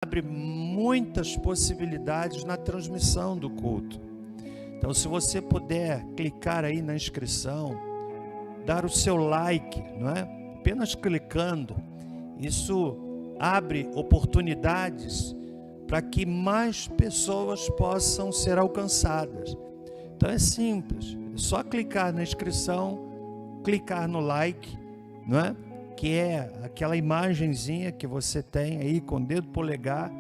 abre muitas possibilidades na transmissão do culto. Então, se você puder clicar aí na inscrição, dar o seu like, não é? Apenas clicando, isso abre oportunidades para que mais pessoas possam ser alcançadas. Então é simples, é só clicar na inscrição, clicar no like, não é? Que é aquela imagenzinha que você tem aí com o dedo polegar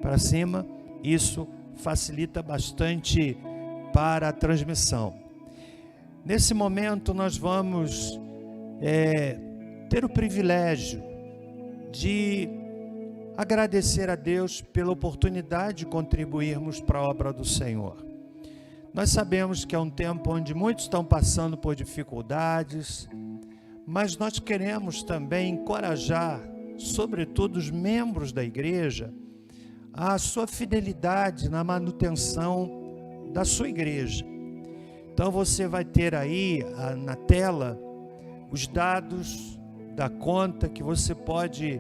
para cima. Isso facilita bastante para a transmissão. Nesse momento nós vamos ter o privilégio de agradecer a Deus pela oportunidade de contribuirmos para a obra do Senhor. Nós sabemos que é um tempo onde muitos estão passando por dificuldades, mas nós queremos também encorajar, sobretudo os membros da igreja, a sua fidelidade na manutenção da sua igreja. Então você vai ter aí na tela os dados da conta que você pode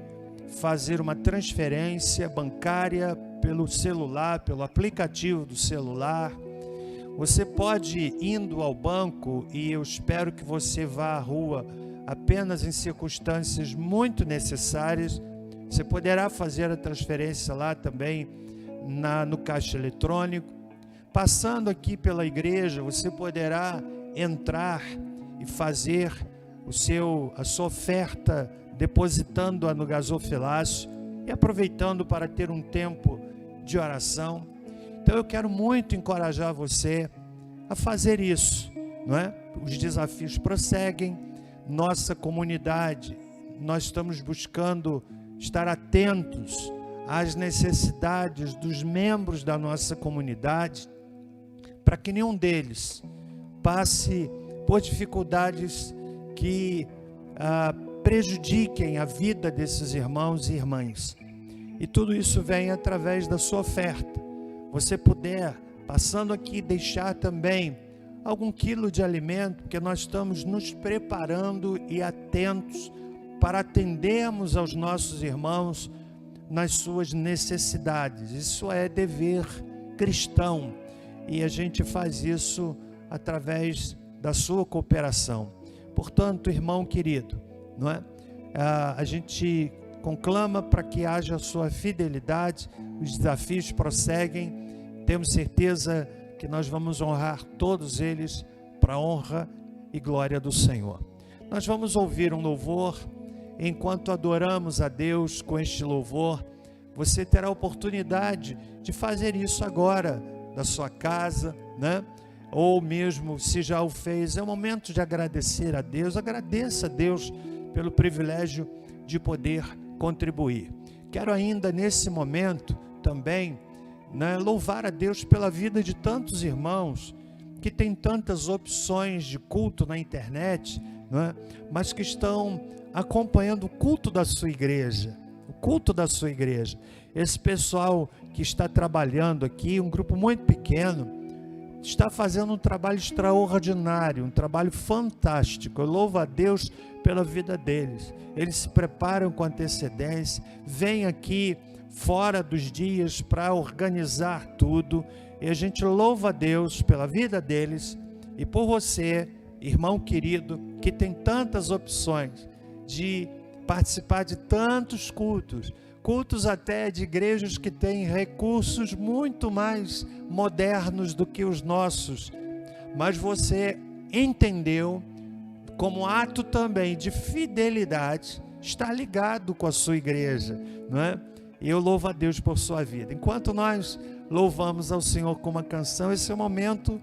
fazer uma transferência bancária pelo celular, pelo aplicativo do celular. Você pode, indo ao banco, e eu espero que você vá à rua apenas em circunstâncias muito necessárias, você poderá fazer a transferência lá também no caixa eletrônico. Passando aqui pela igreja, você poderá entrar e fazer a sua oferta, depositando-a no gasofilácio e aproveitando para ter um tempo de oração. Então eu quero muito encorajar você a fazer isso, não é? Os desafios prosseguem, nossa comunidade, nós estamos buscando estar atentos às necessidades dos membros da nossa comunidade, para que nenhum deles passe por dificuldades que prejudiquem a vida desses irmãos e irmãs. E tudo isso vem através da sua oferta. Você puder, passando aqui, deixar também algum quilo de alimento, porque nós estamos nos preparando e atentos para atendermos aos nossos irmãos nas suas necessidades. Isso é dever cristão e a gente faz isso através da sua cooperação. Portanto, irmão querido, não é? A gente conclama para que haja a sua fidelidade, os desafios prosseguem, temos certeza que nós vamos honrar todos eles para a honra e glória do Senhor. Nós vamos ouvir um louvor. Enquanto adoramos a Deus com este louvor, você terá a oportunidade de fazer isso agora, da sua casa, né? Ou mesmo se já o fez, é o momento de agradecer a Deus. Agradeça a Deus pelo privilégio de poder contribuir. Quero ainda nesse momento também, né, louvar a Deus pela vida de tantos irmãos que têm tantas opções de culto na internet, né, mas que estão acompanhando o culto da sua igreja, o culto da sua igreja. Esse pessoal que está trabalhando aqui, um grupo muito pequeno, está fazendo um trabalho extraordinário, um trabalho fantástico. Eu louvo a Deus pela vida deles. Eles se preparam com antecedência, vêm aqui fora dos dias para organizar tudo, e a gente louva a Deus pela vida deles e por você, irmão querido, que tem tantas opções de participar de tantos cultos até de igrejas que têm recursos muito mais modernos do que os nossos, mas você entendeu, como ato também de fidelidade, está ligado com a sua igreja, não é? E eu louvo a Deus por sua vida. Enquanto nós louvamos ao Senhor com uma canção, esse é o momento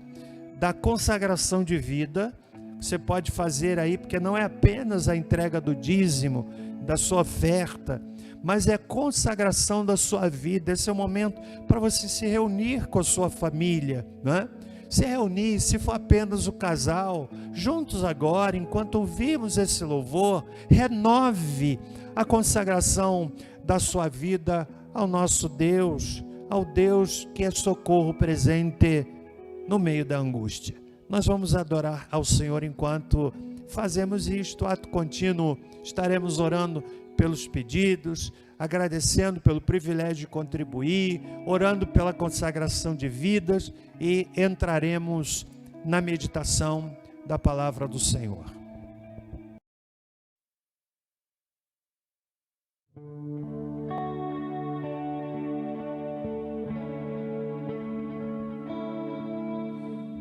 da consagração de vida. Você pode fazer aí, porque não é apenas a entrega do dízimo, da sua oferta, mas é a consagração da sua vida. Esse é o momento para você se reunir com a sua família, né? Se reunir, se for apenas o casal, juntos agora, enquanto ouvimos esse louvor, renove a consagração da sua vida ao nosso Deus, ao Deus que é socorro presente no meio da angústia. Nós vamos adorar ao Senhor enquanto fazemos isto, ato contínuo, estaremos orando pelos pedidos, agradecendo pelo privilégio de contribuir, orando pela consagração de vidas e entraremos na meditação da palavra do Senhor.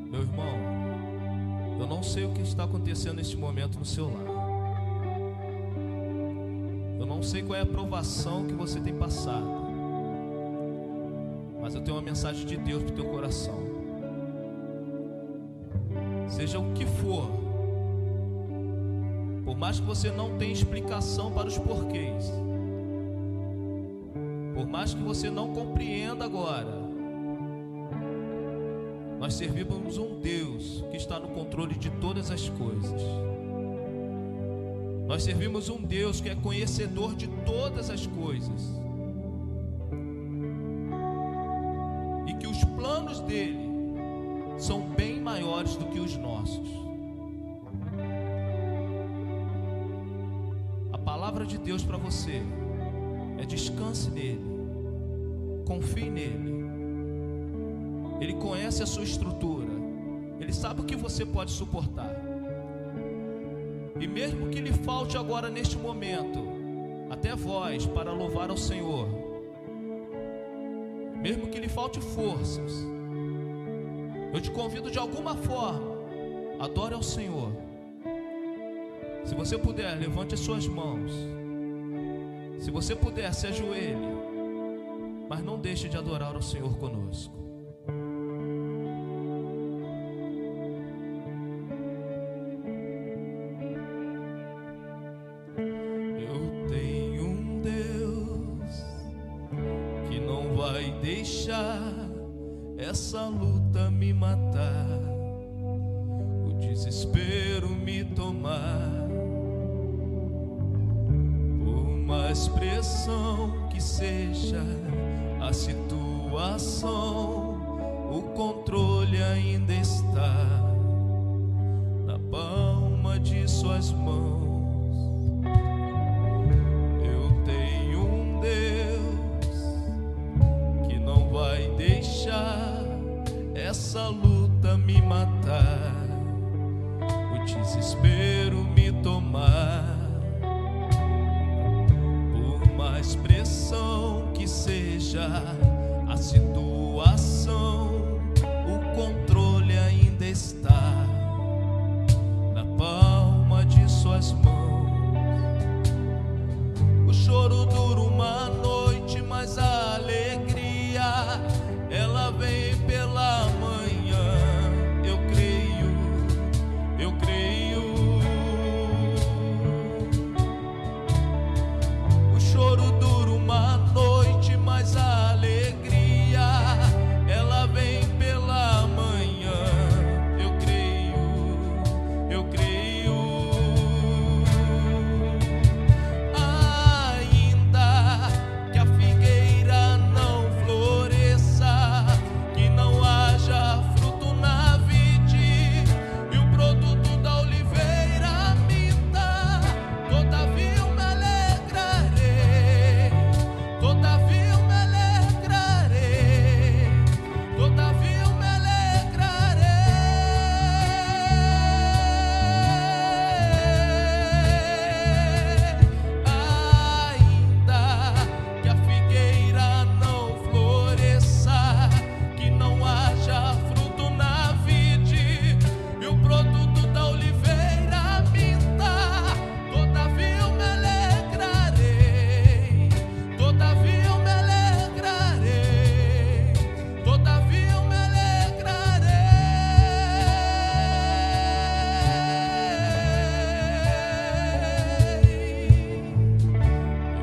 Meu irmão, eu não sei o que está acontecendo neste momento no seu lar. Eu não sei qual é a provação que você tem passado, mas eu tenho uma mensagem de Deus para o teu coração. Seja o que for, por mais que você não tenha explicação para os porquês, por mais que você não compreenda agora, nós servimos um Deus que está no controle de todas as coisas. Nós servimos um Deus que é conhecedor de todas as coisas. E que os planos dele são bem maiores do que os nossos. A palavra de Deus para você é: descanse nele, confie nele. Ele conhece a sua estrutura, ele sabe o que você pode suportar. E mesmo que lhe falte agora neste momento até voz para louvar ao Senhor, mesmo que lhe falte forças, eu te convido de alguma forma, adore ao Senhor. Se você puder, levante as suas mãos. Se você puder, se ajoelhe, mas não deixe de adorar ao Senhor conosco. Essa luta me matar, o desespero me tomar. Por mais pressão que seja a situação, o controle ainda está na palma de suas mãos. Eu tenho um Deus que não vai deixar essa luta me matar, o desespero me tomar. Por mais pressão que seja a situação, o controle ainda está na palma de suas mãos. O choro dura uma noite, mas a alegria ela vem pela manhã. Eu creio, eu creio. O choro dura uma noite, mas a alegria ela vem pela manhã. Eu creio, eu creio. Ainda que a figueira não floresça, que não haja fruto na vide e o produto da oliveira minta, todavia eu me alegrarei, todavia eu me alegrarei, todavia eu me alegrarei. Ainda que a figueira não floresça, que não haja fruto na vide e o produto da oliveira minta, todavia eu me alegrarei, todavia eu me alegrarei, todavia eu me alegrarei.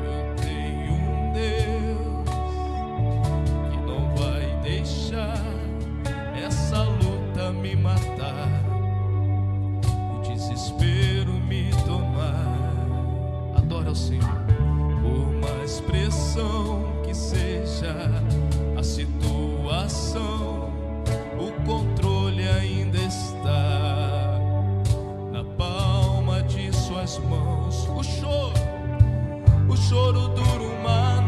Eu tenho um Deus que não vai deixar essa luta me matar, o desespero me tomar. Adora ao Senhor. Por mais pressão que seja a situação, o controle ainda está na palma de suas mãos. O choro dura uma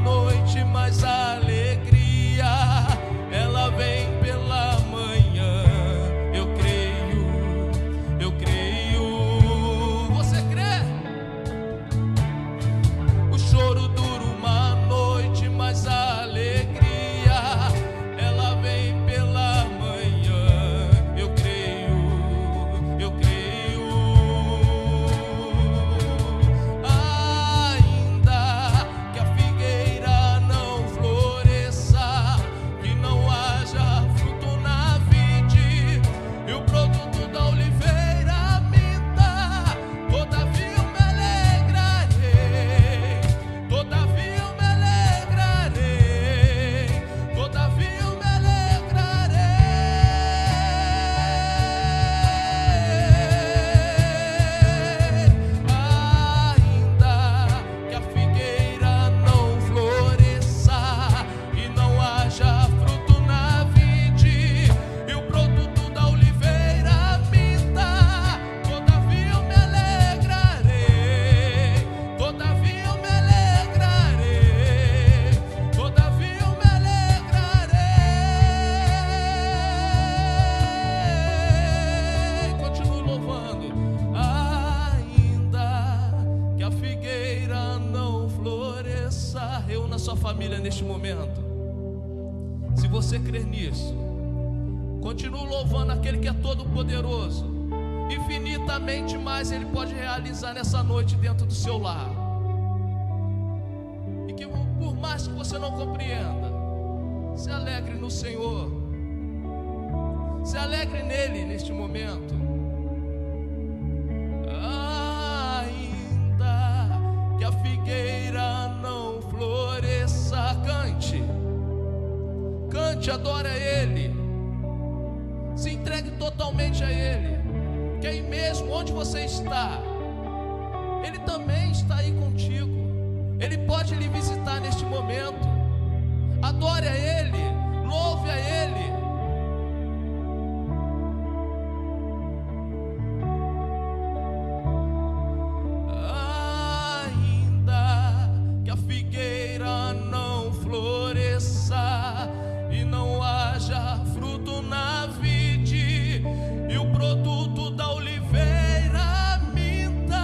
família neste momento. Se você crer nisso, continue louvando aquele que é todo poderoso. Infinitamente mais Ele pode realizar nessa noite dentro do seu lar. E que por mais que você não compreenda, se alegre no Senhor. Se alegre nele neste momento. Ainda que a figueira não floresça, cante. Cante, adore a Ele. Se entregue totalmente a Ele. Que aí mesmo onde você está, Ele também está aí contigo. Ele pode lhe visitar neste momento. Adore a Ele, louve a Ele. Ainda que a figueira não floresça e não haja fruto na vide, e o produto da oliveira minta,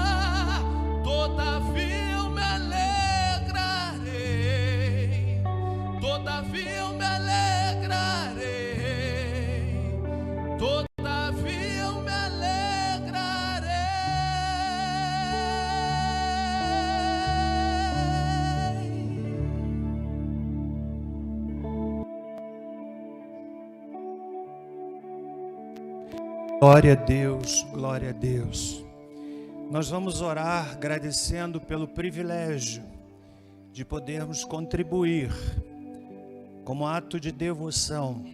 todavia eu me alegrarei, todavia eu me alegrarei, todavia eu me alegrarei. Glória a Deus, glória a Deus. Nós vamos orar agradecendo pelo privilégio de podermos contribuir como ato de devoção.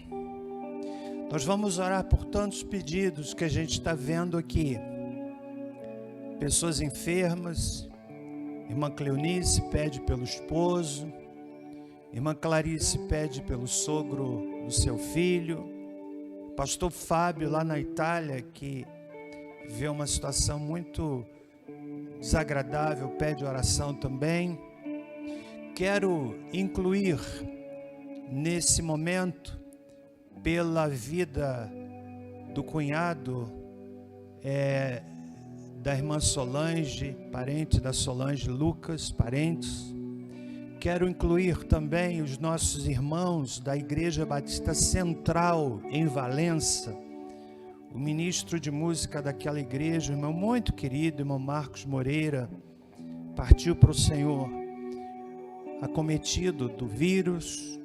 Nós vamos orar por tantos pedidos que a gente está vendo aqui. Pessoas enfermas, irmã Cleonice pede pelo esposo, irmã Clarice pede pelo sogro do seu filho, pastor Fábio lá na Itália, que vê uma situação muito desagradável, pede oração também. Quero incluir nesse momento pela vida do cunhado da irmã Solange, parente da Solange, Lucas, parentes. Quero incluir também os nossos irmãos da Igreja Batista Central em Valença, o ministro de música daquela igreja, o irmão muito querido, irmão Marcos Moreira, partiu para o Senhor, acometido do vírus,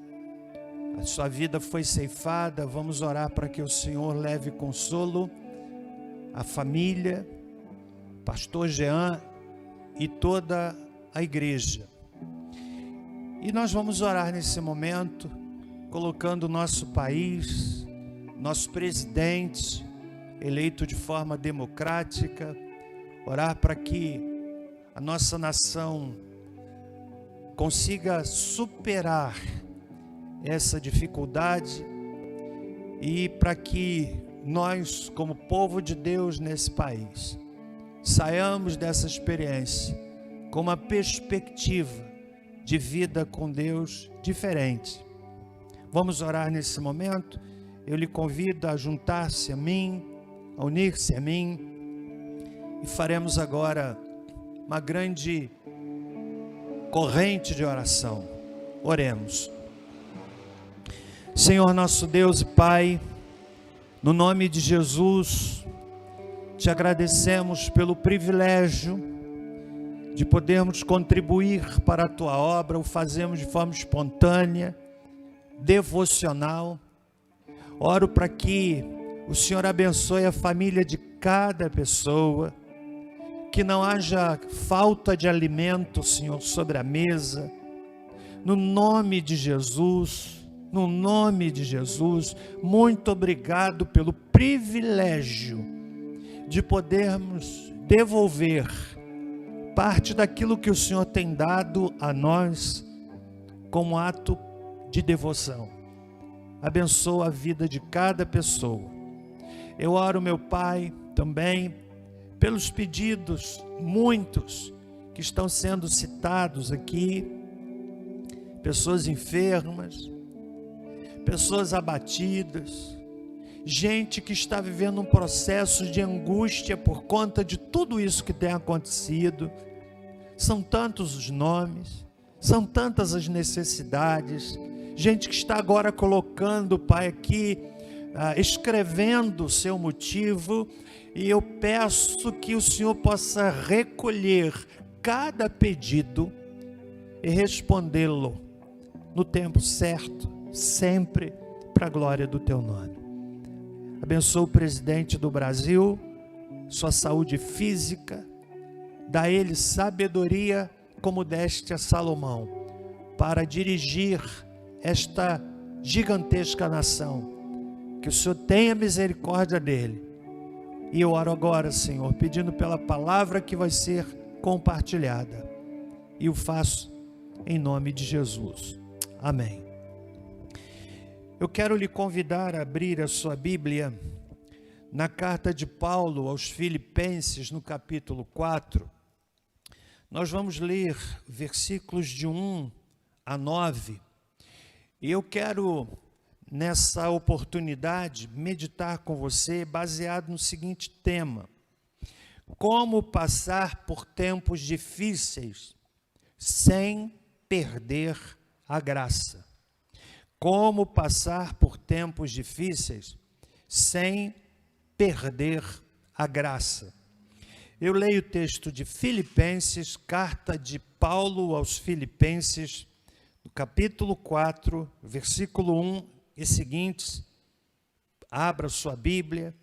a sua vida foi ceifada. Vamos orar para que o Senhor leve consolo à família, pastor Jean e toda a igreja. E nós vamos orar nesse momento, colocando o nosso país, nosso presidente, eleito de forma democrática, orar para que a nossa nação consiga superar essa dificuldade e para que nós, como povo de Deus nesse país, saiamos dessa experiência com uma perspectiva de vida com Deus diferente. Vamos orar nesse momento. Eu lhe convido a juntar-se a mim, a unir-se a mim, e faremos agora uma grande corrente de oração. Oremos. Senhor nosso Deus e Pai, no nome de Jesus, te agradecemos pelo privilégio de podermos contribuir para a Tua obra. O fazemos de forma espontânea, devocional. Oro para que o Senhor abençoe a família de cada pessoa, que não haja falta de alimento, Senhor, sobre a mesa. No nome de Jesus, no nome de Jesus, muito obrigado pelo privilégio de podermos devolver parte daquilo que o Senhor tem dado a nós como ato de devoção. Abençoa a vida de cada pessoa. Eu oro, meu Pai, também pelos pedidos, muitos que estão sendo citados aqui, pessoas enfermas, pessoas abatidas, gente que está vivendo um processo de angústia por conta de tudo isso que tem acontecido. São tantos os nomes, São tantas as necessidades, gente que está agora colocando, Pai, aqui, escrevendo o seu motivo, e eu peço que o Senhor possa recolher cada pedido e respondê-lo no tempo certo, sempre para a glória do Teu nome. Abençoa o presidente do Brasil, sua saúde física, dá a ele sabedoria como deste a Salomão, para dirigir esta gigantesca nação. Que o Senhor tenha misericórdia dele. E eu oro agora, Senhor, pedindo pela palavra que vai ser compartilhada. E o faço em nome de Jesus. Amém. Eu quero lhe convidar a abrir a sua Bíblia na carta de Paulo aos Filipenses, no capítulo 4. Nós vamos ler versículos de 1 a 9. E eu quero, nessa oportunidade, meditar com você baseado no seguinte tema: como passar por tempos difíceis sem perder a graça. Como passar por tempos difíceis sem perder a graça. Eu leio o texto de Filipenses, carta de Paulo aos Filipenses, no capítulo 4, versículo 1 e seguintes. Abra sua Bíblia,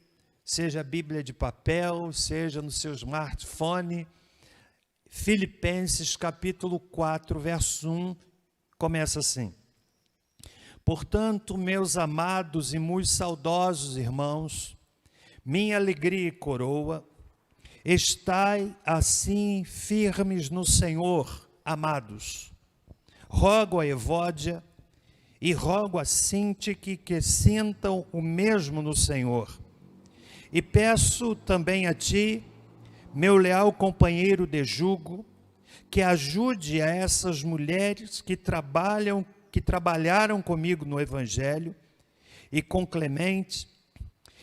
seja a Bíblia de papel, seja no seu smartphone. Filipenses, capítulo 4, verso 1, começa assim: portanto, meus amados e muito saudosos irmãos, minha alegria e coroa, estai assim firmes no Senhor, amados. Rogo a Evódia e rogo a Sintique que sintam o mesmo no Senhor. E peço também a ti, meu leal companheiro de jugo, que ajude a essas mulheres que trabalharam comigo no Evangelho, e com Clemente,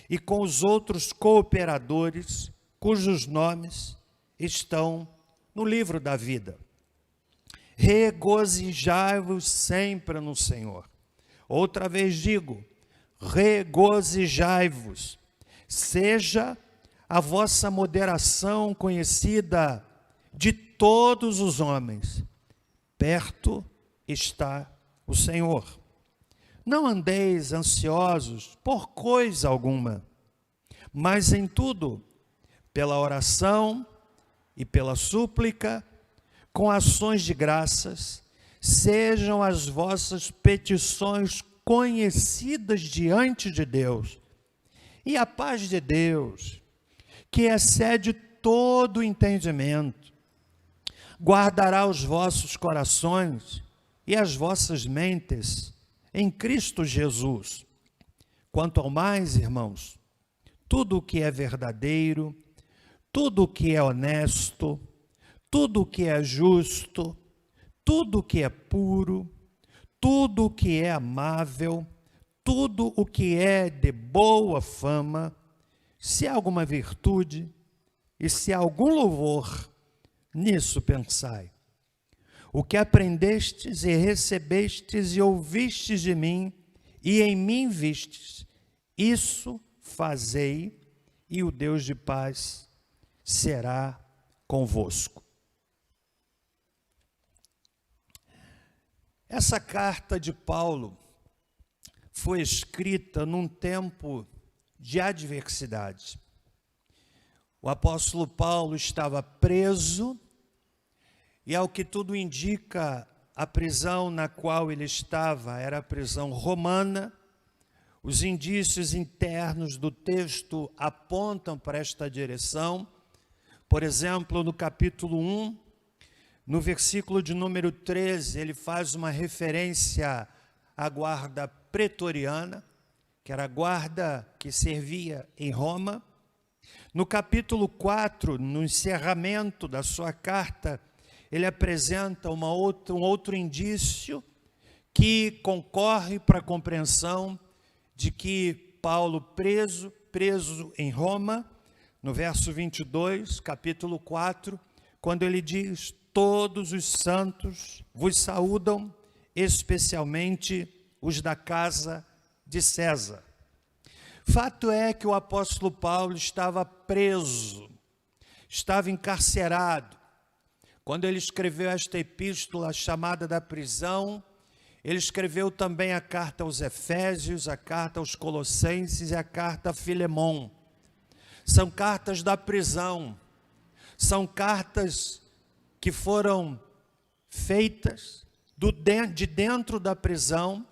e com os outros cooperadores, cujos nomes estão no livro da vida. Regozijai-vos sempre no Senhor. Outra vez digo, regozijai-vos. Seja a vossa moderação conhecida de todos os homens. Perto está o Senhor. Não andeis ansiosos por coisa alguma, mas em tudo, pela oração e pela súplica, com ações de graças, sejam as vossas petições conhecidas diante de Deus. E a paz de Deus, que excede todo o entendimento, guardará os vossos corações e as vossas mentes em Cristo Jesus. Quanto ao mais, irmãos, tudo o que é verdadeiro, tudo o que é honesto, tudo o que é justo, tudo o que é puro, tudo o que é amável, tudo o que é de boa fama, se há alguma virtude e se há algum louvor, nisso pensai. O que aprendestes e recebestes e ouvistes de mim, e em mim vistes, isso fazei, e o Deus de paz será convosco. Essa carta de Paulo foi escrita num tempo de adversidade. O apóstolo Paulo estava preso, e ao que tudo indica, a prisão na qual ele estava era a prisão romana. Os indícios internos do texto apontam para esta direção. Por exemplo, no capítulo 1, no versículo de número 13, ele faz uma referência à guarda pretoriana, que era a guarda que servia em Roma. No capítulo 4, no encerramento da sua carta, ele apresenta um outro indício que concorre para a compreensão de que Paulo preso em Roma, no verso 22, capítulo 4, quando ele diz: todos os santos vos saúdam, especialmente os da casa de César. Fato é que o apóstolo Paulo estava preso, estava encarcerado. Quando ele escreveu esta epístola chamada da prisão, ele escreveu também a carta aos Efésios, a carta aos Colossenses e a carta a Filemon. São cartas da prisão, são cartas que foram feitas de dentro da prisão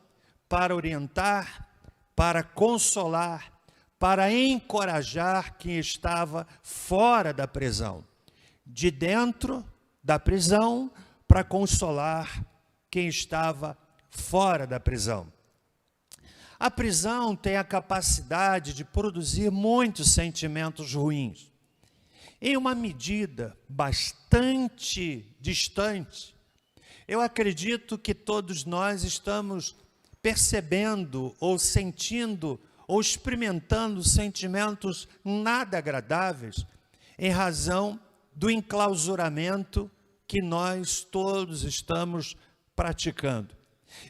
para orientar, para consolar, para encorajar quem estava fora da prisão. De dentro da prisão para consolar quem estava fora da prisão. A prisão tem a capacidade de produzir muitos sentimentos ruins. Em uma medida bastante distante, eu acredito que todos nós estamos percebendo ou sentindo ou experimentando sentimentos nada agradáveis em razão do enclausuramento que nós todos estamos praticando.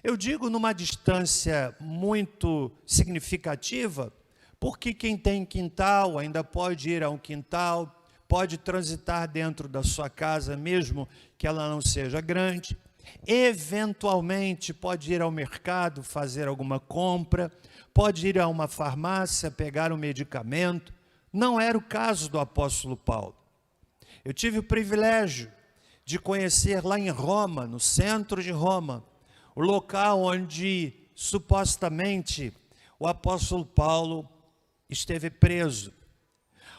Eu digo numa distância muito significativa, porque quem tem quintal ainda pode ir a um quintal, pode transitar dentro da sua casa, mesmo que ela não seja grande. Eventualmente pode ir ao mercado fazer alguma compra, pode ir a uma farmácia pegar um medicamento. Não era o caso do apóstolo Paulo. Eu tive o privilégio de conhecer lá em Roma, no centro de Roma, o local onde supostamente o apóstolo Paulo esteve preso.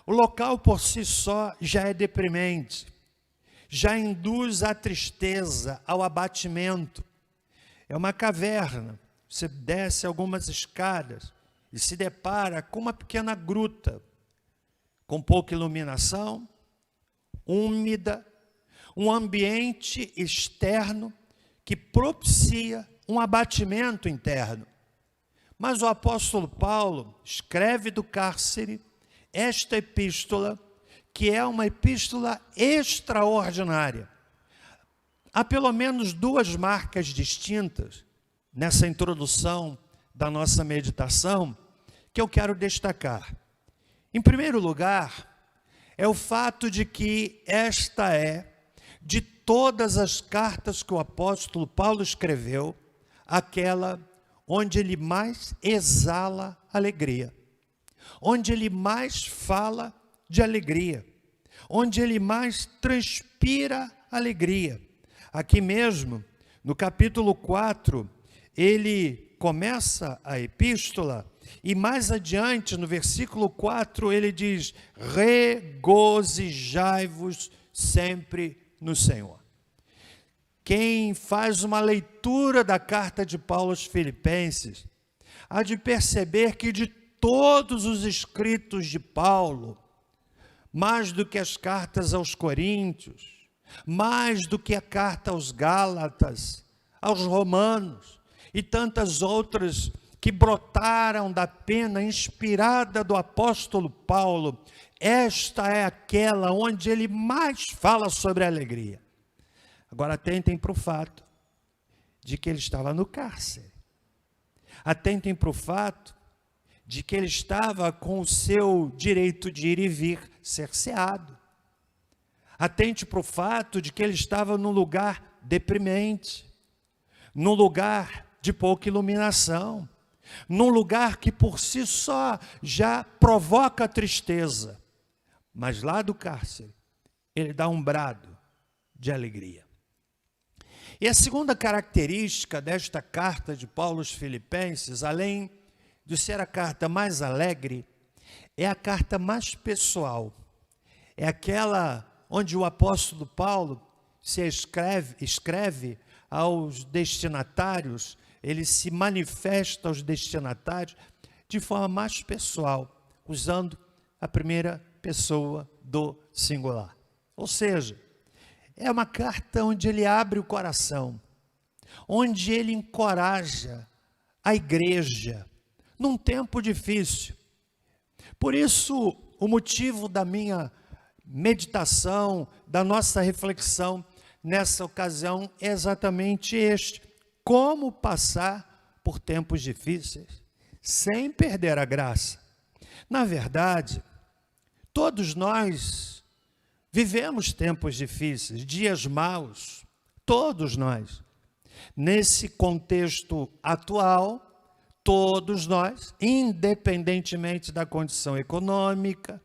O local por si só já é deprimente, já induz à tristeza, ao abatimento. É uma caverna, você desce algumas escadas e se depara com uma pequena gruta, com pouca iluminação, úmida, um ambiente externo que propicia um abatimento interno. Mas o apóstolo Paulo escreve do cárcere esta epístola, que é uma epístola extraordinária. Há pelo menos duas marcas distintas nessa introdução da nossa meditação que eu quero destacar. Em primeiro lugar, é o fato de que esta é, de todas as cartas que o apóstolo Paulo escreveu, aquela onde ele mais exala alegria, onde ele mais fala de alegria, onde ele mais transpira alegria. Aqui mesmo, no capítulo 4, ele começa a epístola e mais adiante, no versículo 4, ele diz: regozijai-vos sempre no Senhor. Quem faz uma leitura da carta de Paulo aos Filipenses, há de perceber que de todos os escritos de Paulo, mais do que as cartas aos Coríntios, mais do que a carta aos Gálatas, aos Romanos e tantas outras que brotaram da pena inspirada do apóstolo Paulo, esta é aquela onde ele mais fala sobre a alegria. Agora atentem para o fato de que ele estava no cárcere. Atentem para o fato de que ele estava com o seu direito de ir e vir cerceado. Atente para o fato de que ele estava num lugar deprimente, num lugar de pouca iluminação, num lugar que por si só já provoca tristeza. Mas lá do cárcere, ele dá um brado de alegria. E a segunda característica desta carta de Paulo aos Filipenses, além de ser a carta mais alegre, é a carta mais pessoal. É aquela onde o apóstolo Paulo se escreve aos destinatários, ele se manifesta aos destinatários de forma mais pessoal, usando a primeira pessoa do singular. Ou seja, é uma carta onde ele abre o coração, onde ele encoraja a igreja num tempo difícil. Por isso, o motivo da minha meditação, da nossa reflexão nessa ocasião é exatamente este: como passar por tempos difíceis sem perder a graça. Na verdade, todos nós vivemos tempos difíceis, dias maus, todos nós. Nesse contexto atual, todos nós, independentemente da condição econômica,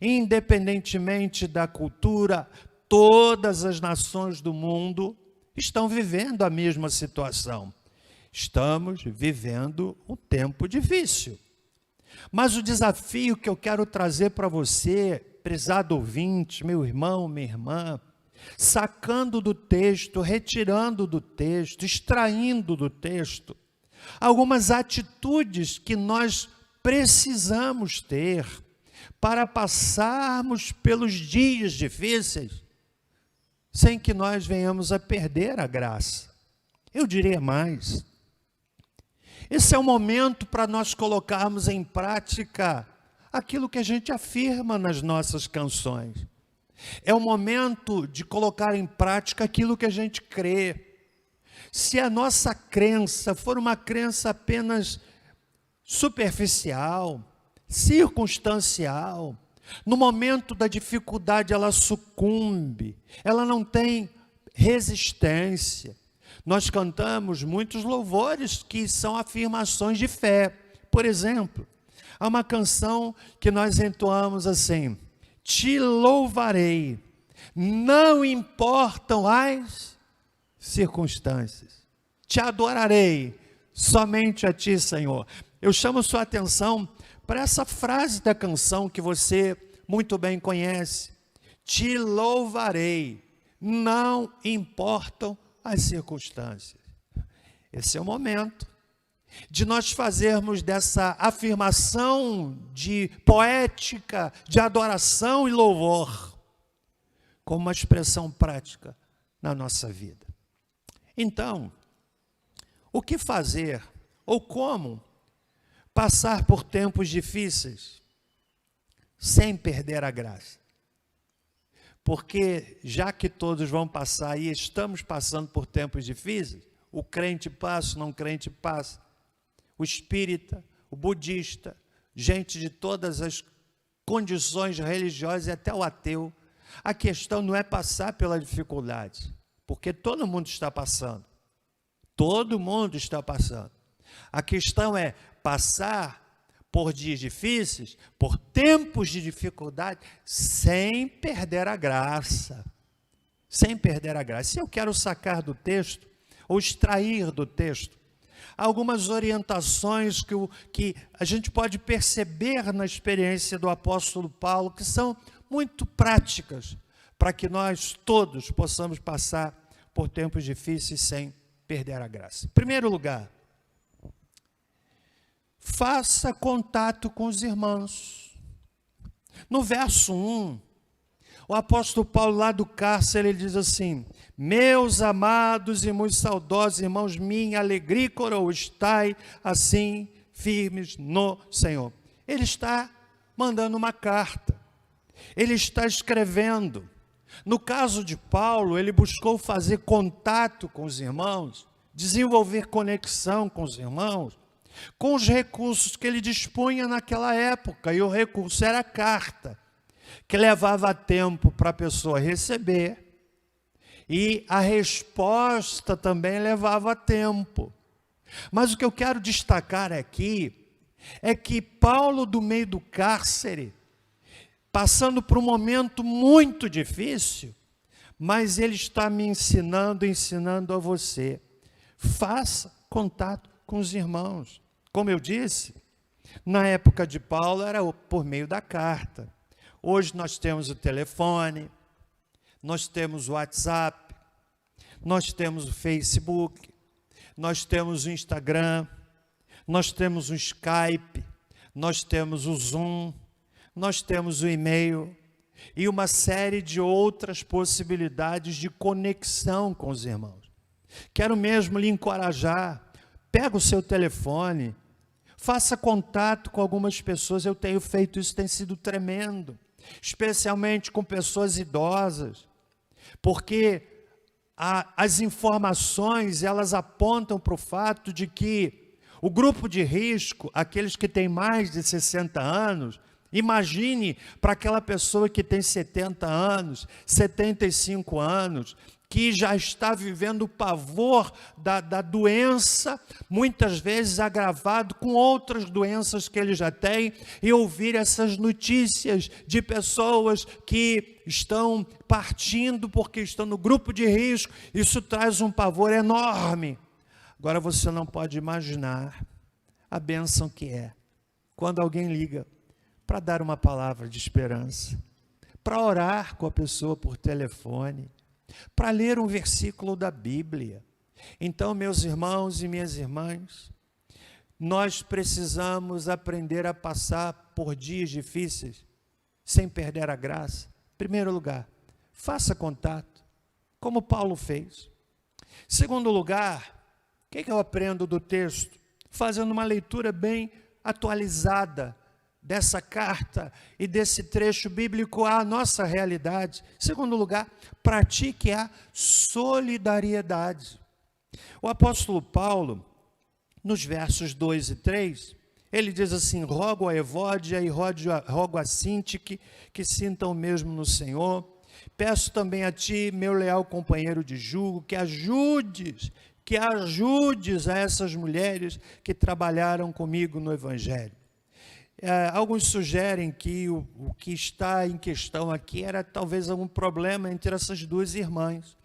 independentemente da cultura, todas as nações do mundo estão vivendo a mesma situação. Estamos vivendo um tempo difícil. Mas o desafio que eu quero trazer para você, prezado ouvinte, meu irmão, minha irmã, sacando do texto, retirando do texto, extraindo do texto, algumas atitudes que nós precisamos ter para passarmos pelos dias difíceis, sem que nós venhamos a perder a graça. Eu diria mais, esse é o momento para nós colocarmos em prática aquilo que a gente afirma nas nossas canções. É o momento de colocar em prática aquilo que a gente crê. Se a nossa crença for uma crença apenas superficial, circunstancial, no momento da dificuldade ela sucumbe, ela não tem resistência. Nós cantamos muitos louvores que são afirmações de fé. Por exemplo, há uma canção que nós entoamos assim: te louvarei, não importam as circunstâncias, te adorarei, somente a ti, Senhor. Eu chamo sua atenção para essa frase da canção que você muito bem conhece: te louvarei, não importam as circunstâncias. Esse é o momento de nós fazermos dessa afirmação de poética, de adoração e louvor, como uma expressão prática na nossa vida. Então, o que fazer ou como passar por tempos difíceis sem perder a graça? Porque já que todos vão passar e estamos passando por tempos difíceis, o crente passa, o não crente passa, o espírita, o budista, gente de todas as condições religiosas e até o ateu, a questão não é passar pela dificuldade, porque todo mundo está passando. Todo mundo está passando. A questão é passar por dias difíceis, por tempos de dificuldade, sem perder a graça. Sem perder a graça. E eu quero sacar do texto, ou extrair do texto, algumas orientações que a gente pode perceber na experiência do apóstolo Paulo, que são muito práticas, para que nós todos possamos passar por tempos difíceis sem perder a graça. Em primeiro lugar, faça contato com os irmãos. No verso 1, o apóstolo Paulo, lá do cárcere, ele diz assim: meus amados e muito saudosos irmãos, minha alegria e coroa, estai assim firmes no Senhor. Ele está mandando uma carta, ele está escrevendo. No caso de Paulo, ele buscou fazer contato com os irmãos, desenvolver conexão com os irmãos, com os recursos que ele dispunha naquela época, e o recurso era a carta, que levava tempo para a pessoa receber, e a resposta também levava tempo. Mas o que eu quero destacar aqui é que Paulo, do meio do cárcere, passando por um momento muito difícil, mas ele está me ensinando a você: faça contato com os irmãos. Como eu disse, na época de Paulo era por meio da carta. Hoje nós temos o telefone, nós temos o WhatsApp, nós temos o Facebook, nós temos o Instagram, nós temos o Skype, nós temos o Zoom, nós temos o e-mail e uma série de outras possibilidades de conexão com os irmãos. Quero mesmo lhe encorajar, pega o seu telefone, faça contato com algumas pessoas. Eu tenho feito isso, tem sido tremendo. especialmente com pessoas idosas, porque as informações, elas apontam para o fato de que o grupo de risco, aqueles que têm mais de 60 anos, imagine para aquela pessoa que tem 70 anos, 75 anos, que já está vivendo o pavor da doença, muitas vezes agravado com outras doenças que ele já tem, e ouvir essas notícias de pessoas que estão partindo porque estão no grupo de risco, isso traz um pavor enorme. Agora você não pode imaginar a bênção que é quando alguém liga para dar uma palavra de esperança, para orar com a pessoa por telefone, para ler um versículo da Bíblia. Então, meus irmãos e minhas irmãs, nós precisamos aprender a passar por dias difíceis sem perder a graça. Em primeiro lugar, faça contato, como Paulo fez. Em segundo lugar, o que eu aprendo do texto? Fazendo uma leitura bem atualizada dessa carta e desse trecho bíblico à nossa realidade. Em segundo lugar, pratique a solidariedade. O apóstolo Paulo, nos versos 2 e 3, ele diz assim: rogo a Evódia e rogo a Sintique que sintam o mesmo no Senhor. Peço também a ti, meu leal companheiro de jugo, que ajudes a essas mulheres que trabalharam comigo no Evangelho. Alguns sugerem que o que está em questão aqui era talvez algum problema entre essas duas irmãs,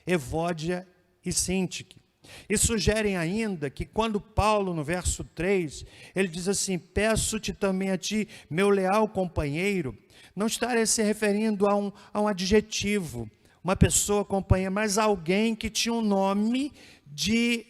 Evódia e Sintique. E sugerem ainda que quando Paulo, no verso 3, ele diz assim: peço-te também a ti, meu leal companheiro, não estaria se referindo a um adjetivo, uma pessoa companheira, mas alguém que tinha um nome de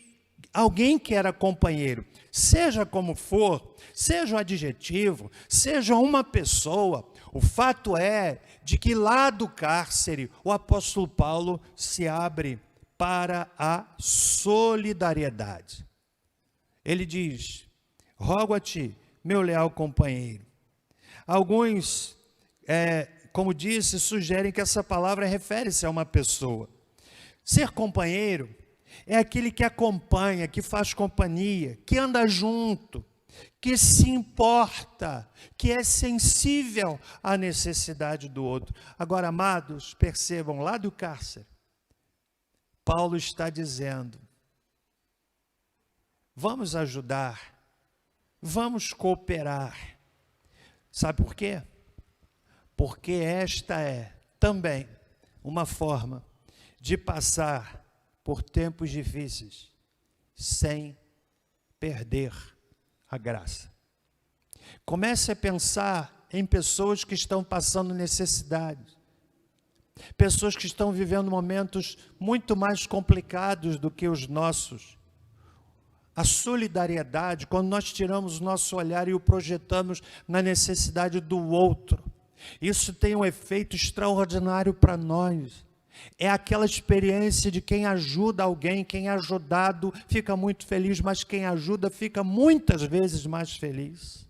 alguém que era companheiro. Seja como for, seja um adjetivo, seja uma pessoa, o fato é de que lá do cárcere o apóstolo Paulo se abre para a solidariedade. Ele diz: rogo a ti, meu leal companheiro. Alguns, como disse, sugerem que essa palavra refere-se a uma pessoa. Ser companheiro é aquele que acompanha, que faz companhia, que anda junto, que se importa, que é sensível à necessidade do outro. Agora, amados, percebam, lá do cárcere, Paulo está dizendo: vamos ajudar, vamos cooperar. Sabe por quê? Porque esta é também uma forma de passar por tempos difíceis sem perder a graça. Comece a pensar em pessoas que estão passando necessidade, pessoas que estão vivendo momentos muito mais complicados do que os nossos. A solidariedade, quando nós tiramos o nosso olhar e o projetamos na necessidade do outro, isso tem um efeito extraordinário para nós. É aquela experiência de quem ajuda alguém, quem é ajudado fica muito feliz, mas quem ajuda fica muitas vezes mais feliz.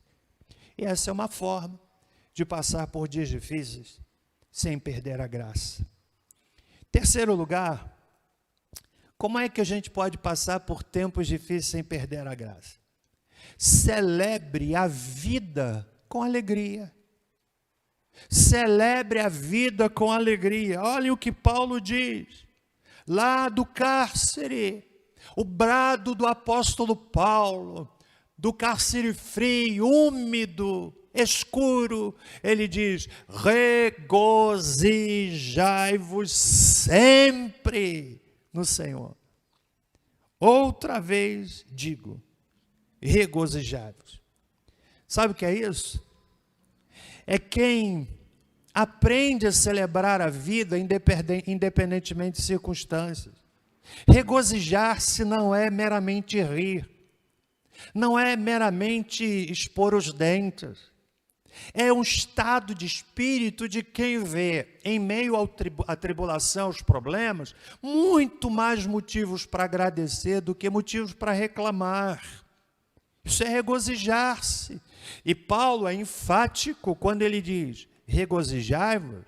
E essa é uma forma de passar por dias difíceis sem perder a graça. Terceiro lugar, como é que a gente pode passar por tempos difíceis sem perder a graça? Celebre a vida com alegria. Celebre a vida com alegria. Olhem o que Paulo diz, lá do cárcere, o brado do apóstolo Paulo, do cárcere frio, úmido, escuro, ele diz: regozijai-vos sempre no Senhor. Outra vez digo, regozijai-vos. Sabe o que é isso? É quem aprende a celebrar a vida independentemente de circunstâncias. Regozijar-se não é meramente rir, não é meramente expor os dentes, é um estado de espírito de quem vê, em meio à tribulação, aos problemas, muito mais motivos para agradecer do que motivos para reclamar. Isso é regozijar-se. E Paulo é enfático quando ele diz: regozijai-vos,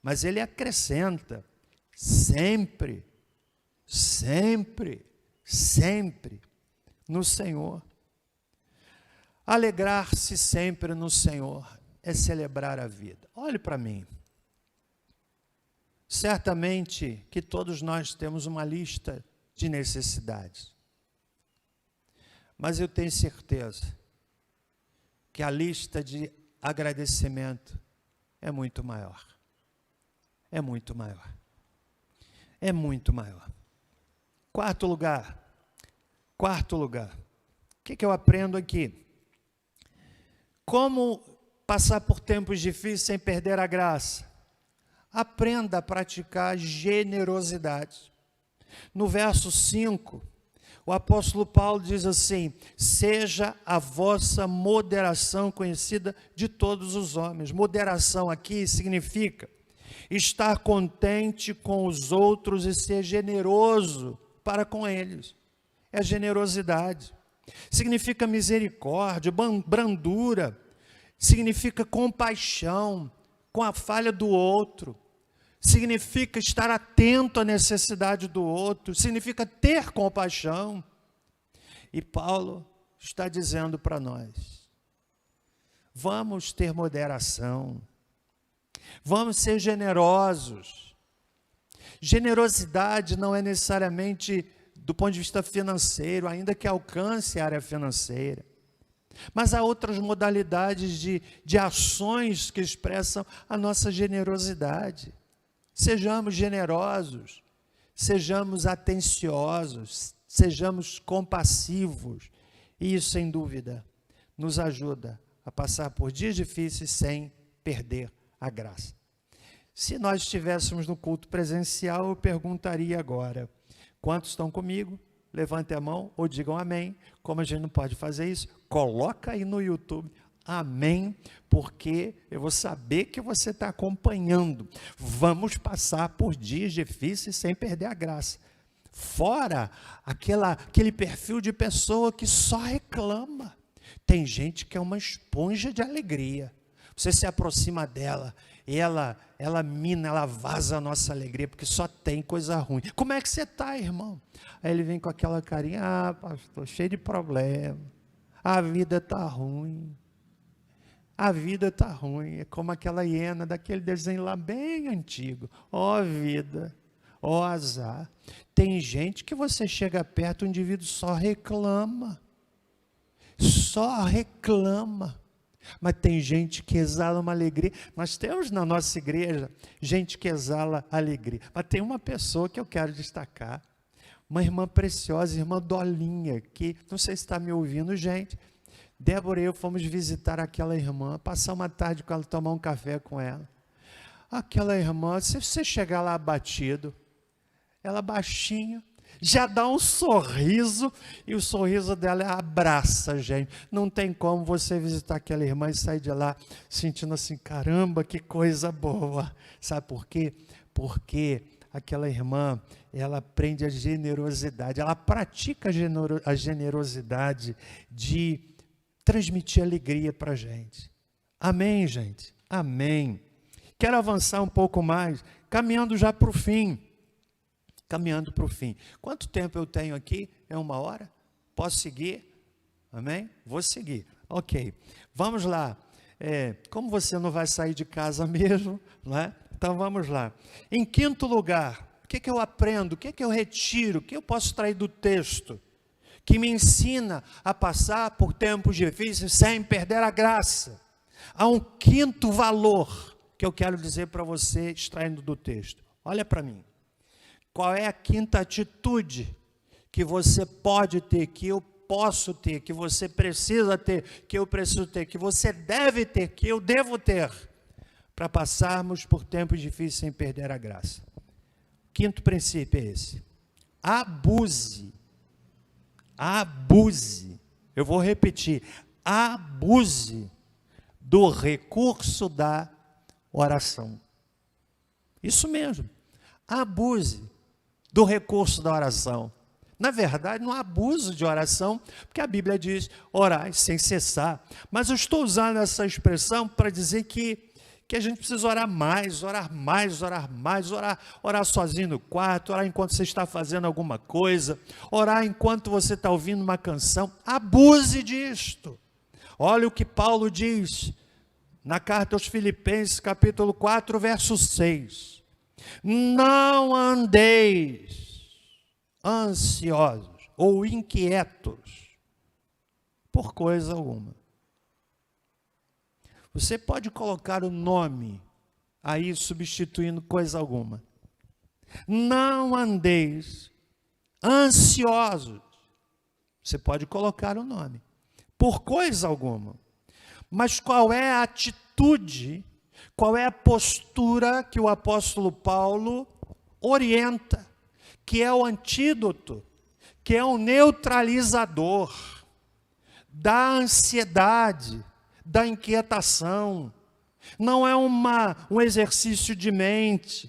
mas ele acrescenta, sempre, sempre, sempre no Senhor. Alegrar-se sempre no Senhor é celebrar a vida. Olhe para mim. Certamente que todos nós temos uma lista de necessidades. Mas eu tenho certeza que a lista de agradecimento é muito maior. É muito maior. É muito maior. Quarto lugar. O que eu aprendo aqui? Como passar por tempos difíceis sem perder a graça? Aprenda a praticar generosidade. No verso 5, o apóstolo Paulo diz assim: seja a vossa moderação conhecida de todos os homens. Moderação aqui significa estar contente com os outros e ser generoso para com eles. É generosidade. Significa misericórdia, brandura, significa compaixão com a falha do outro, significa estar atento à necessidade do outro, significa ter compaixão. E Paulo está dizendo para nós, vamos ter moderação, vamos ser generosos. Generosidade não é necessariamente do ponto de vista financeiro, ainda que alcance a área financeira. Mas há outras modalidades de ações que expressam a nossa generosidade. Sejamos generosos, sejamos atenciosos, sejamos compassivos. E isso, sem dúvida, nos ajuda a passar por dias difíceis sem perder a graça. Se nós estivéssemos no culto presencial, eu perguntaria agora: quantos estão comigo? Levante a mão ou digam amém. Como a gente não pode fazer isso, coloca aí no YouTube, amém, porque eu vou saber que você está acompanhando. Vamos passar por dias difíceis sem perder a graça. Fora aquele perfil de pessoa que só reclama. Tem gente que é uma esponja de alegria. Você se aproxima dela e ela mina, ela vaza a nossa alegria, porque só tem coisa ruim. Como é que você está, irmão? Aí ele vem com aquela carinha: pastor, cheio de problema, a vida está ruim, a vida está ruim. É como aquela hiena daquele desenho lá bem antigo: ó vida, ó azar. Tem gente que você chega perto, o indivíduo só reclama, mas tem gente que exala uma alegria. Nós temos na nossa igreja gente que exala alegria, mas tem uma pessoa que eu quero destacar, uma irmã preciosa, irmã Dolinha, que não sei se está me ouvindo, gente. Débora e eu fomos visitar aquela irmã, passar uma tarde com ela, tomar um café com ela. Aquela irmã, se você chegar lá abatido, ela baixinha, já dá um sorriso, e o sorriso dela abraça a gente. Não tem como você visitar aquela irmã e sair de lá sentindo assim: caramba, que coisa boa. Sabe por quê? Porque aquela irmã, ela aprende a generosidade, ela pratica a generosidade de transmitir alegria para a gente. Amém, gente? Amém. Quero avançar um pouco mais, caminhando já para o fim. Quanto tempo eu tenho aqui? É 1 hora? Posso seguir? Amém? Vou seguir. Ok. Vamos lá. Como você não vai sair de casa mesmo, não é? Então vamos lá. Em quinto lugar, o que eu aprendo? O que eu retiro? O que eu posso extrair do texto que me ensina a passar por tempos difíceis sem perder a graça? Há um quinto valor que eu quero dizer para você, extraindo do texto. Olha para mim. Qual é a quinta atitude que você pode ter, que eu posso ter, que você precisa ter, que eu preciso ter, que você deve ter, que eu devo ter, para passarmos por tempos difíceis sem perder a graça? Quinto princípio é esse: abuse. Eu vou repetir: abuse do recurso da oração. Isso mesmo, abuse do recurso da oração. Na verdade, não há abuso de oração, porque a Bíblia diz: orai sem cessar. Mas eu estou usando essa expressão para dizer que que a gente precisa orar mais, orar mais, orar mais, orar sozinho no quarto, orar enquanto você está fazendo alguma coisa, orar enquanto você está ouvindo uma canção. Abuse disto. Olha o que Paulo diz na carta aos Filipenses, capítulo 4, verso 6. Não andeis ansiosos ou inquietos por coisa alguma. Você pode colocar o nome aí substituindo coisa alguma. Não andeis ansiosos. Você pode colocar o nome. Por coisa alguma. Mas qual é a atitude, qual é a postura que o apóstolo Paulo orienta, que é o antídoto, que é o neutralizador da ansiedade, da inquietação? Não é um exercício de mente,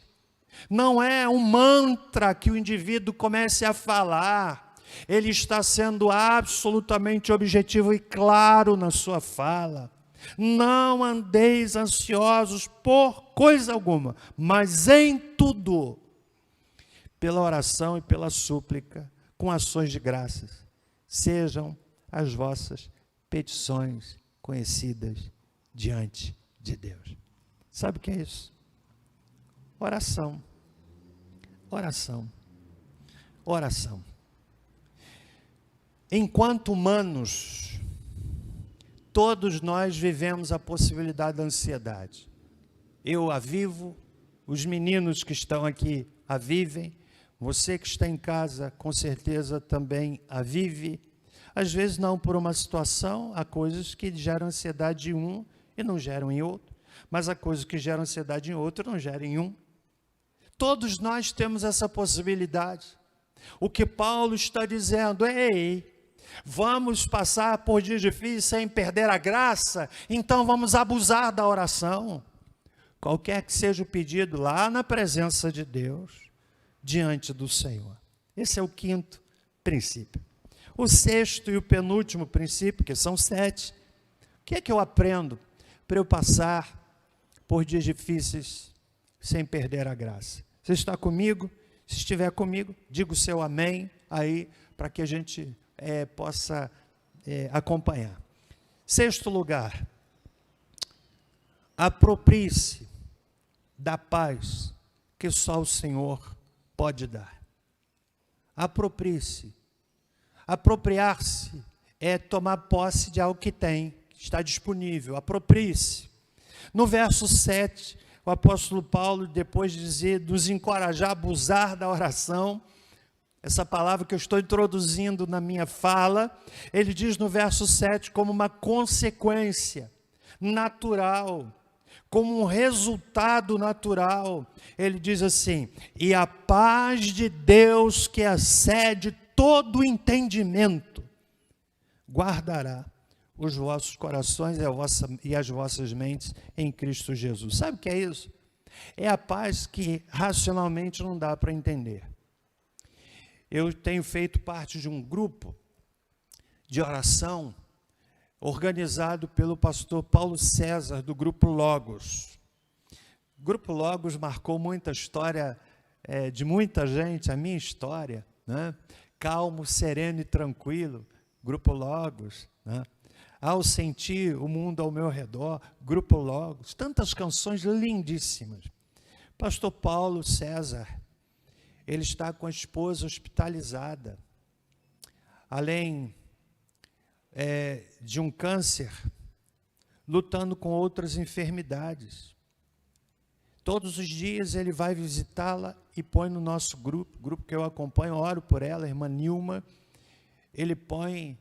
não é um mantra que o indivíduo comece a falar. Ele está sendo absolutamente objetivo e claro na sua fala. Não andeis ansiosos por coisa alguma, mas em tudo, pela oração e pela súplica, com ações de graças, sejam as vossas petições conhecidas diante de Deus. Sabe o que é isso? Oração. Oração. Oração. Enquanto humanos, todos nós vivemos a possibilidade da ansiedade. Eu a vivo, os meninos que estão aqui a vivem, você que está em casa com certeza também a vive. Às vezes não por uma situação, há coisas que geram ansiedade em um e não geram em outro, mas há coisas que geram ansiedade em outro e não geram em um. Todos nós temos essa possibilidade. O que Paulo está dizendo é: ei, vamos passar por dias difíceis sem perder a graça, então vamos abusar da oração. Qualquer que seja o pedido, lá na presença de Deus, diante do Senhor. Esse é o quinto princípio. O sexto e o penúltimo princípio, que são 7, o que é que eu aprendo para eu passar por dias difíceis sem perder a graça? Você está comigo? Se estiver comigo, diga o seu amém aí, para que a gente possa acompanhar. Sexto lugar, aproprie-se da paz que só o Senhor pode dar. Aproprie-se. Apropriar-se é tomar posse de algo que tem, que está disponível. Aproprie-se. No verso 7, o apóstolo Paulo, depois de dizer, nos encorajar a abusar da oração, essa palavra que eu estou introduzindo na minha fala, ele diz no verso 7, como uma consequência natural, como um resultado natural, ele diz assim: e a paz de Deus, que excede todo o entendimento, guardará os vossos corações e as vossas mentes em Cristo Jesus. Sabe o que é isso? É a paz que racionalmente não dá para entender. Eu tenho feito parte de um grupo de oração organizado pelo pastor Paulo César, do Grupo Logos. O Grupo Logos marcou muita história de muita gente, a minha história, né? Calmo, sereno e tranquilo, Grupo Logos, né? Ao sentir o mundo ao meu redor, Grupo Logos, tantas canções lindíssimas. Pastor Paulo César, ele está com a esposa hospitalizada, além de um câncer, lutando com outras enfermidades. Todos os dias ele vai visitá-la e põe no nosso grupo que eu acompanho, oro por ela, a irmã Nilma, ele põe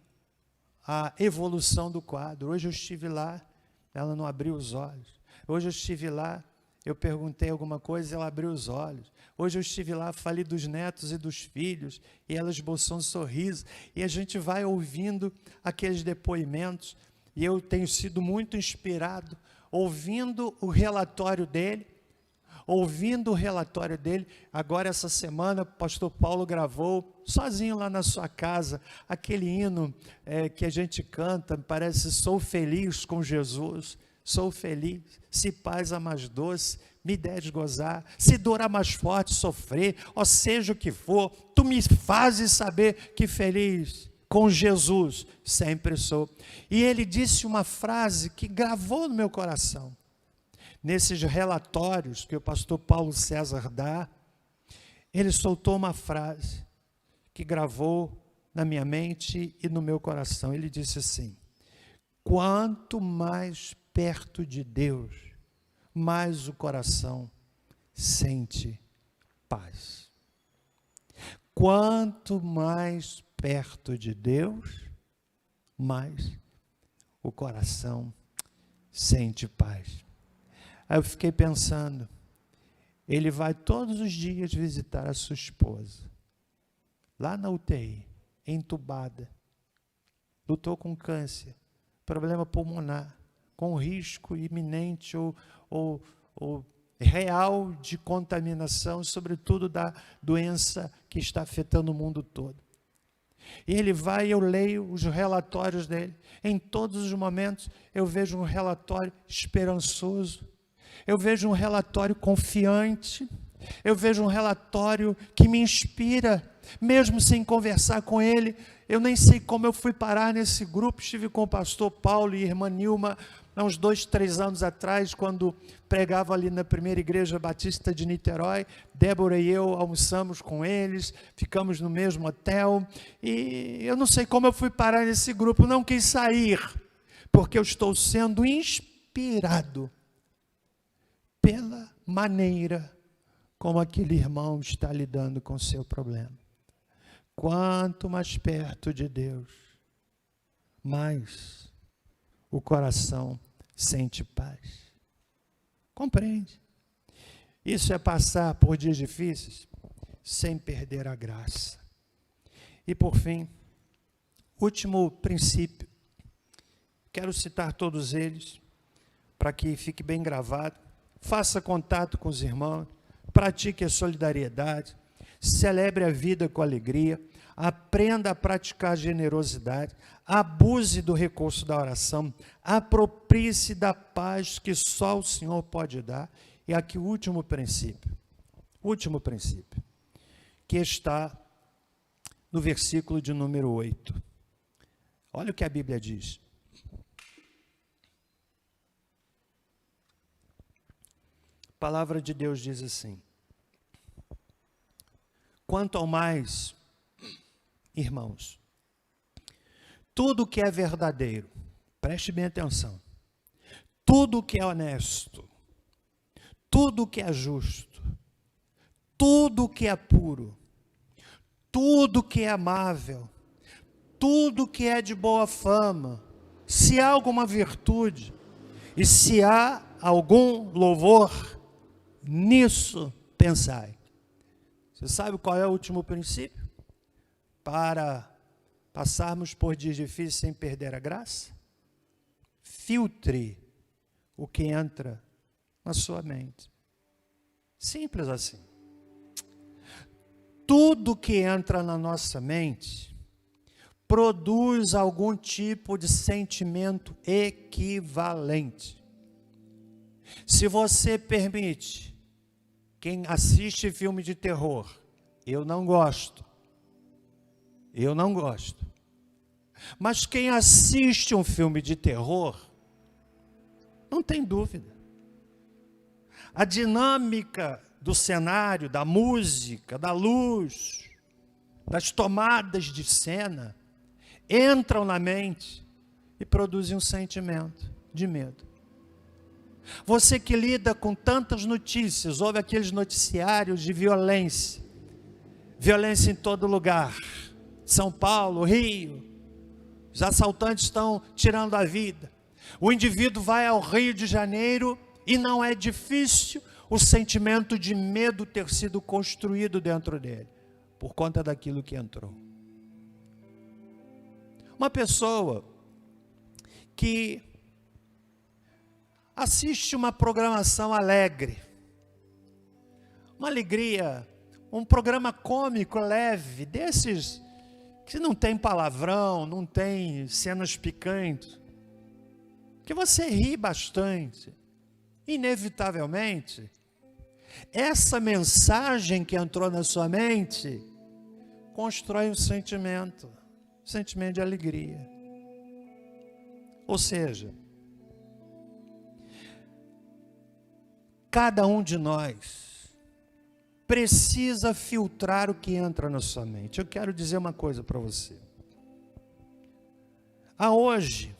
a evolução do quadro. Hoje eu estive lá, ela não abriu os olhos. Hoje eu estive lá, eu perguntei alguma coisa e ela abriu os olhos. Hoje eu estive lá, falei dos netos e dos filhos, e ela esboçou um sorriso, e a gente vai ouvindo aqueles depoimentos, e eu tenho sido muito inspirado, ouvindo o relatório dele. Agora essa semana o pastor Paulo gravou, sozinho lá na sua casa, aquele hino que a gente canta, parece: sou feliz com Jesus, sou feliz. Se paz a mais doce, me deres gozar. Se dor a mais forte, sofrer. Ou seja o que for, tu me fazes saber que feliz com Jesus sempre sou. E ele disse uma frase que gravou no meu coração. Nesses relatórios que o pastor Paulo César dá, ele soltou uma frase que gravou na minha mente e no meu coração. Ele disse assim: quanto mais perto de Deus, mais o coração sente paz. Quanto mais perto de Deus, mais o coração sente paz. Aí eu fiquei pensando, ele vai todos os dias visitar a sua esposa, lá na UTI, entubada, lutou com câncer, problema pulmonar, com risco iminente ou real de contaminação, sobretudo da doença que está afetando o mundo todo. E ele vai, eu leio os relatórios dele, em todos os momentos eu vejo um relatório esperançoso, eu vejo um relatório confiante, eu vejo um relatório que me inspira, mesmo sem conversar com ele. Eu nem sei como eu fui parar nesse grupo. Estive com o pastor Paulo e a irmã Nilma há uns 2, 3 anos atrás, quando pregava ali na primeira igreja batista de Niterói. Débora e eu almoçamos com eles, ficamos no mesmo hotel, e eu não sei como eu fui parar nesse grupo, não quis sair, porque eu estou sendo inspirado pela maneira como aquele irmão está lidando com o seu problema. Quanto mais perto de Deus, mais o coração sente paz. Compreende? Isso é passar por dias difíceis sem perder a graça. E por fim, último princípio, quero citar todos eles, para que fique bem gravado. Faça contato com os irmãos, pratique a solidariedade, celebre a vida com alegria, aprenda a praticar a generosidade, abuse do recurso da oração, aproprie-se da paz que só o Senhor pode dar. E aqui o último princípio, que está no versículo de número 8. Olha o que a Bíblia diz. A palavra de Deus diz assim: quanto ao mais, irmãos, tudo que é verdadeiro, preste bem atenção, tudo que é honesto, tudo que é justo, tudo que é puro, tudo que é amável, tudo que é de boa fama, se há alguma virtude e se há algum louvor, nisso pensai. Você sabe qual é o último princípio? Para passarmos por dias difíceis sem perder a graça? Filtre o que entra na sua mente. Simples assim. Tudo que entra na nossa mente produz algum tipo de sentimento equivalente. Se você permite, quem assiste filme de terror, eu não gosto, mas quem assiste um filme de terror, não tem dúvida, a dinâmica do cenário, da música, da luz, das tomadas de cena, entram na mente e produzem um sentimento de medo. Você que lida com tantas notícias, ouve aqueles noticiários de violência em todo lugar, São Paulo, Rio, os assaltantes estão tirando a vida. O indivíduo vai ao Rio de Janeiro e não é difícil o sentimento de medo ter sido construído dentro dele, por conta daquilo que entrou. Uma pessoa que assiste uma programação alegre, uma alegria, um programa cômico leve, desses que não tem palavrão, não tem cenas picantes, que você ri bastante, inevitavelmente, essa mensagem que entrou na sua mente constrói um sentimento de alegria. Ou seja, cada um de nós precisa filtrar o que entra na sua mente. Eu quero dizer uma coisa para você. Há hoje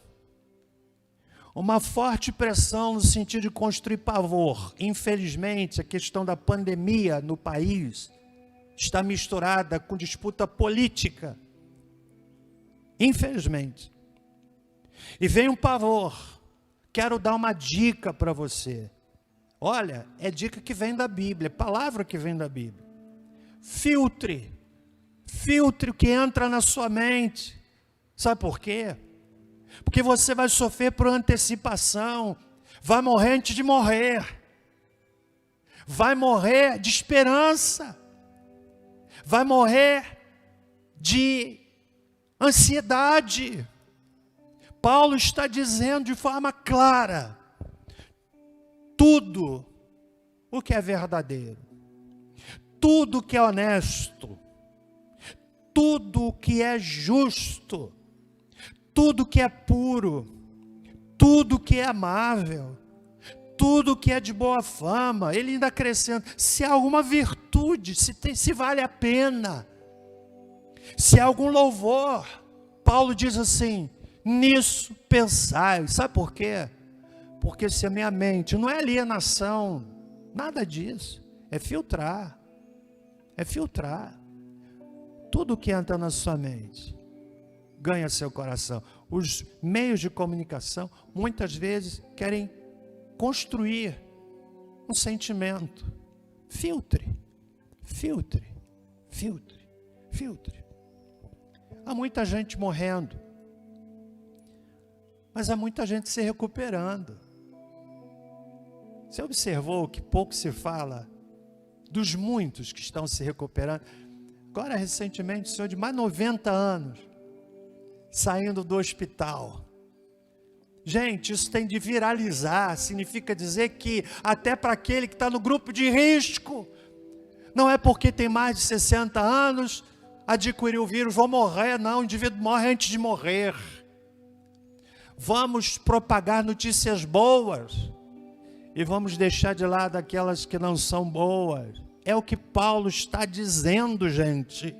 uma forte pressão no sentido de construir pavor. Infelizmente, a questão da pandemia no país está misturada com disputa política. Infelizmente. E vem um pavor. Quero dar uma dica para você. Olha, é dica que vem da Bíblia, é palavra que vem da Bíblia. Filtre o que entra na sua mente. Sabe por quê? Porque você vai sofrer por antecipação, vai morrer antes de morrer, vai morrer de esperança, vai morrer de ansiedade. Paulo está dizendo de forma clara, tudo o que é verdadeiro, tudo o que é honesto, tudo o que é justo, tudo que é puro, tudo que é amável, tudo que é de boa fama, ele ainda acrescenta, se há alguma virtude, se vale a pena, se há algum louvor, Paulo diz assim, nisso pensai. Sabe por quê? Porque se a minha mente não é alienação, nada disso, é filtrar, tudo que entra na sua mente, ganha seu coração. Os meios de comunicação, muitas vezes, querem construir um sentimento. Filtre. Há muita gente morrendo, mas há muita gente se recuperando. Você observou que pouco se fala dos muitos que estão se recuperando? Agora, recentemente, um senhor de mais de 90 anos, saindo do hospital. Gente, isso tem de viralizar, significa dizer que até para aquele que está no grupo de risco, não é porque tem mais de 60 anos, adquiriu o vírus, vou morrer, não, o indivíduo morre antes de morrer. Vamos propagar notícias boas, e vamos deixar de lado aquelas que não são boas. É o que Paulo está dizendo, gente.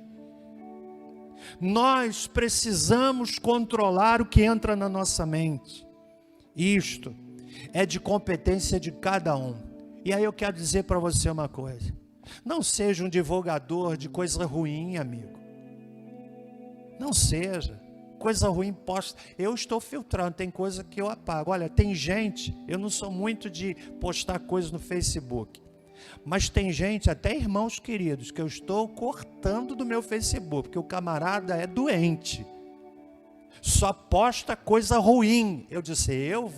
Nós precisamos controlar o que entra na nossa mente. Isto é de competência de cada um. E aí eu quero dizer para você uma coisa. Não seja um divulgador de coisa ruim, amigo. Não seja. Coisa ruim posta. Eu estou filtrando, tem coisa que eu apago. Olha, tem gente, eu não sou muito de postar coisas no Facebook. Mas tem gente, até irmãos queridos, que eu estou cortando do meu Facebook, porque o camarada é doente. Só posta coisa ruim. Eu disse, eu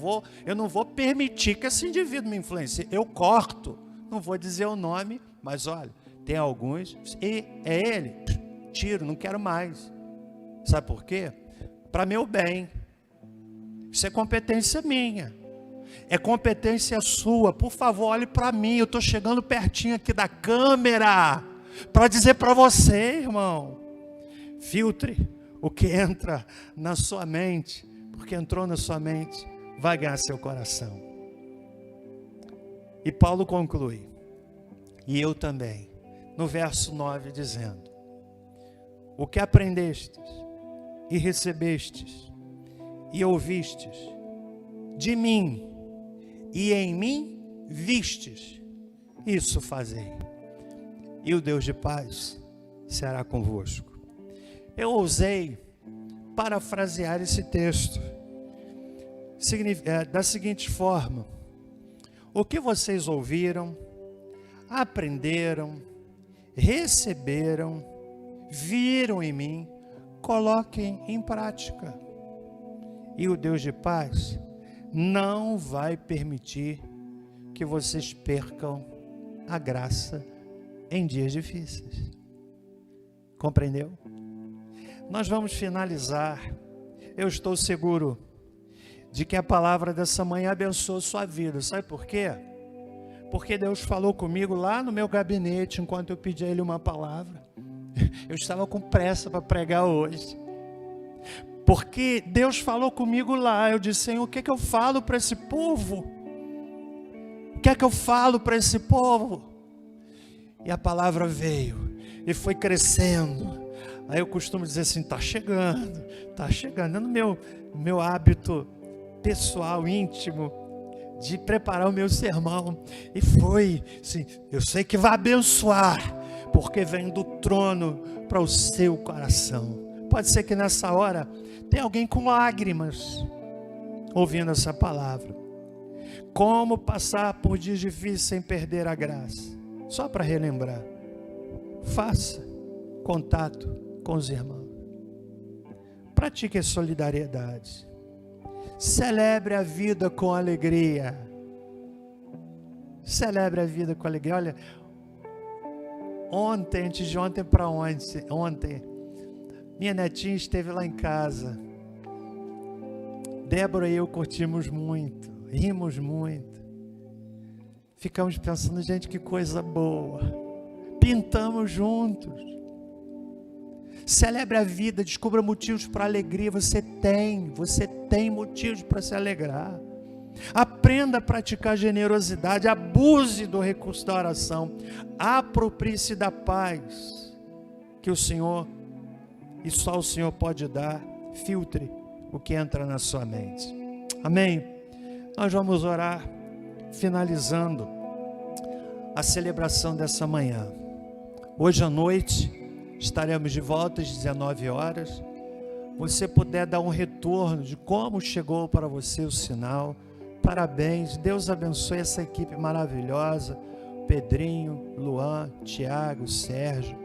não vou permitir que esse indivíduo me influencie. Eu corto. Não vou dizer o nome, mas olha, tem alguns, e é ele, tiro, não quero mais. Sabe por quê? Para meu bem. Isso é competência minha. É competência sua. Por favor, olhe para mim. Eu estou chegando pertinho aqui da câmera para dizer para você, irmão. Filtre o que entra na sua mente, porque entrou na sua mente, vai ganhar seu coração. E Paulo conclui, e eu também, no verso 9, dizendo: o que aprendestes e recebestes e ouvistes de mim e em mim vistes, isso fazei, e o Deus de paz será convosco. Eu ousei parafrasear esse texto da seguinte forma: o que vocês ouviram, aprenderam, receberam, viram em mim, coloquem em prática. E o Deus de paz não vai permitir que vocês percam a graça em dias difíceis. Compreendeu? Nós vamos finalizar. Eu estou seguro de que a palavra dessa manhã abençoe sua vida. Sabe por quê? Porque Deus falou comigo lá no meu gabinete, enquanto eu pedi a Ele uma palavra. Eu estava com pressa para pregar hoje. Porque Deus falou comigo lá. Eu disse: Senhor, o que é que eu falo para esse povo? O que é que eu falo para esse povo? E a palavra veio e foi crescendo. Aí eu costumo dizer assim: está chegando. É no meu hábito pessoal, íntimo, de preparar o meu sermão. E foi, sim, eu sei que vai abençoar, porque vem do trono para o seu coração. Pode ser que nessa hora tem alguém com lágrimas ouvindo essa palavra. Como passar por dias difíceis sem perder a graça? Só para relembrar, faça contato com os irmãos. Pratique a solidariedade. Celebre a vida com alegria. Celebre a vida com alegria. Olha, antes de ontem para ontem, minha netinha esteve lá em casa. Débora e eu curtimos muito, rimos muito. Ficamos pensando: gente, que coisa boa. Pintamos juntos. Celebre a vida, descubra motivos para alegria. Você tem motivos para se alegrar. Aprenda a praticar generosidade, abuse do recurso da oração, aproprie-se da paz que o Senhor, e só o Senhor pode dar. Filtre o que entra na sua mente. Amém? Nós vamos orar, finalizando a celebração dessa manhã. Hoje à noite estaremos de volta às 19 horas. Você puder dar um retorno de como chegou para você o sinal. Parabéns, Deus abençoe essa equipe maravilhosa. Pedrinho, Luan, Tiago, Sérgio.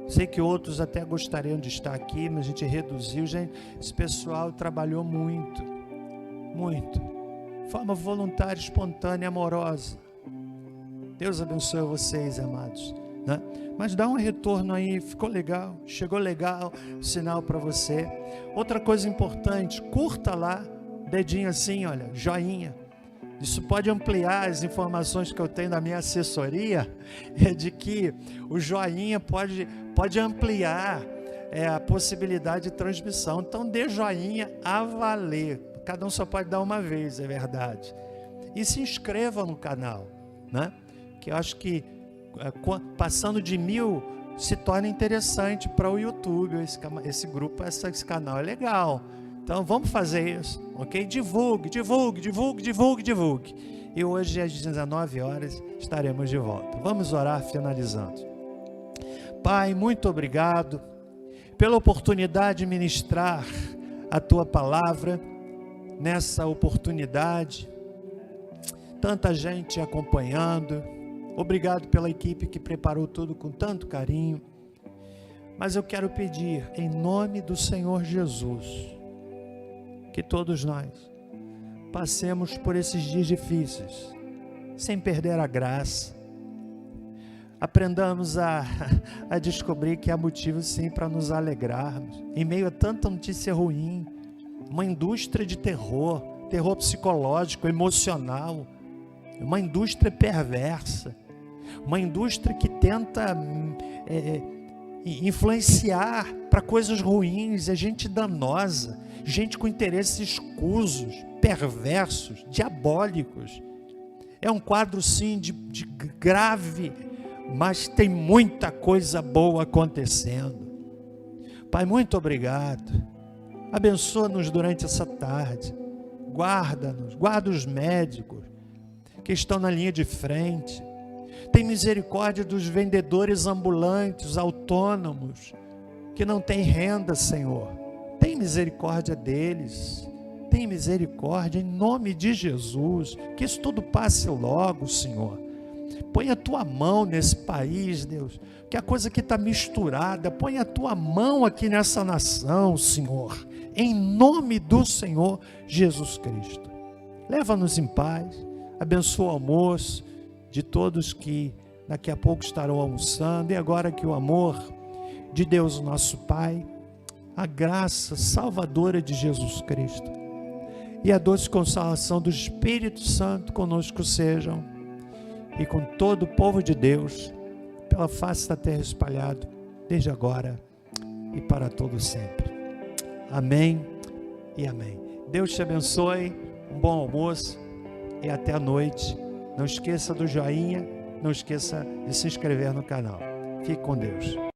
Sei que outros até gostariam de estar aqui, mas a gente reduziu. Gente, esse pessoal trabalhou muito, muito. De forma voluntária, espontânea, amorosa. Deus abençoe vocês, amados, né? Mas dá um retorno aí, ficou legal, chegou legal, sinal para você. Outra coisa importante, curta lá, dedinho assim, olha, joinha. Isso pode ampliar as informações que eu tenho da minha assessoria, de que o joinha pode ampliar a possibilidade de transmissão. Então dê joinha a valer. Cada um só pode dar uma vez, é verdade. E se inscreva no canal, né? Que eu acho que passando de 1000 se torna interessante para o YouTube. Esse grupo, esse canal é legal. Então vamos fazer isso, ok? Divulgue. E hoje às 19 horas estaremos de volta. Vamos orar finalizando. Pai, muito obrigado pela oportunidade de ministrar a Tua palavra. Nessa oportunidade, tanta gente acompanhando. Obrigado pela equipe que preparou tudo com tanto carinho. Mas eu quero pedir, em nome do Senhor Jesus, que todos nós passemos por esses dias difíceis, sem perder a graça. Aprendamos a descobrir que há motivo sim para nos alegrarmos. Em meio a tanta notícia ruim, uma indústria de terror psicológico, emocional, uma indústria perversa, uma indústria que tenta influenciar para coisas ruins, é gente danosa, gente com interesses escusos, perversos, diabólicos. É um quadro sim de grave, mas tem muita coisa boa acontecendo. Pai, muito obrigado. Abençoa-nos durante essa tarde. Guarda-nos, guarda os médicos que estão na linha de frente. Tem misericórdia dos vendedores ambulantes, autônomos, que não têm renda, Senhor. Tem misericórdia deles. Tem misericórdia em nome de Jesus. Que isso tudo passe logo, Senhor. Põe a Tua mão nesse país, Deus. Que a coisa que está misturada, põe a Tua mão aqui nessa nação, Senhor. Em nome do Senhor Jesus Cristo. Leva-nos em paz. Abençoa o almoço de todos que daqui a pouco estarão almoçando. E agora que o amor de Deus, nosso Pai, a graça salvadora de Jesus Cristo e a doce consolação do Espírito Santo conosco sejam, e com todo o povo de Deus, pela face da terra espalhado, desde agora e para todo sempre. Amém e amém. Deus te abençoe, um bom almoço e até a noite. Não esqueça do joinha, não esqueça de se inscrever no canal. Fique com Deus.